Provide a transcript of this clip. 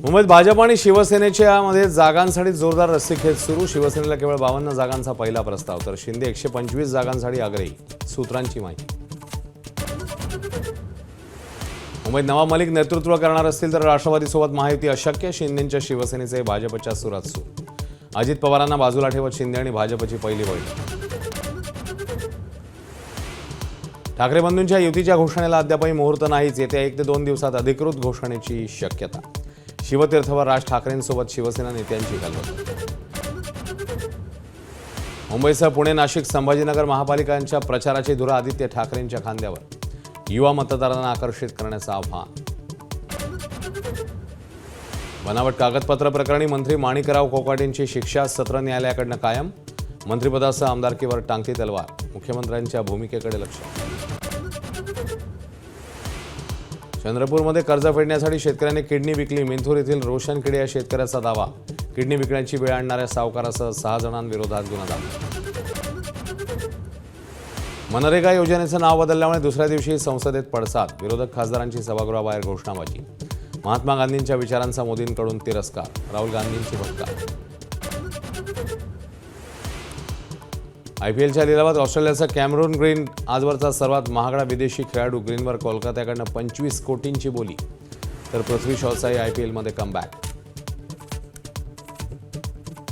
मुंबईत भाजप आणि शिवसेनेच्या मध्ये जागांसाठी जोरदार रस्सीखेच सुरू। शिवसेनेला केवळ 52 जागांचा पहिला प्रस्ताव, तर शिंदे 125 जागांसाठी आग्रही। सूत्रांची माहिती। मुंबईत नवाब मलिक नेतृत्व करणार असतील तर राष्ट्रवादीसोबत महायुती अशक्य। शिंदेंच्या शिवसेनेचे भाजपच्या सुरात सूर। अजित पवारांना बाजूला ठेवत शिंदे आणि भाजपची पहिली बैठक। ठाकरे बंधूंच्या युतीच्या घोषणेला अद्यापही मुहूर्त नाहीच। येत्या 1 ते 2 दिवसात अधिकृत घोषणेची शक्यता। शिवतीर्थवर राज ठाकरेंसोबत शिवसेना नेत्यांची गलबत। मुंबईसह पुणे, नाशिक, संभाजीनगर महापालिकांच्या प्रचाराची धुरा आदित्य ठाकरेंच्या खांद्यावर। युवा मतदारांना आकर्षित करण्याचं आव्हान। बनावट कागदपत्र प्रकरणी मंत्री माणिकराव कोकाटेंची शिक्षा सत्र न्यायालयाकडनं कायम। मंत्रिपदासह आमदारकीवर टांगती तलवार। मुख्यमंत्र्यांच्या भूमिकेकडे लक्ष। चंद्रपूरमध्ये कर्ज फेडण्यासाठी शेतकऱ्यांनी किडनी विकली। मिंथूर येथील रोशन खेडे या शेतकऱ्याचा दावा। किडनी विकण्याची वेळ आणणाऱ्या सावकारासह 6 जणांविरोधात गुन्हा दाखल। मनरेगा योजनेचं नाव बदलल्यामुळे दुसऱ्या दिवशी संसदेत पडसाद। विरोधक खासदारांची सभागृहाबाहेर घोषणाबाजी। महात्मा गांधींच्या विचारांचा मोदींकडून तिरस्कार। राहुल गांधींची भक्का। IPLच्या लिलावात ऑस्ट्रेलियाचा कॅमेरून ग्रीन आजवरचा सर्वात महागडा विदेशी खेळाडू। ग्रीनवर कोलकात्याकडनं 25 कोटींची बोली, तर पृथ्वी शॉचा IPLमध्ये कमबॅक।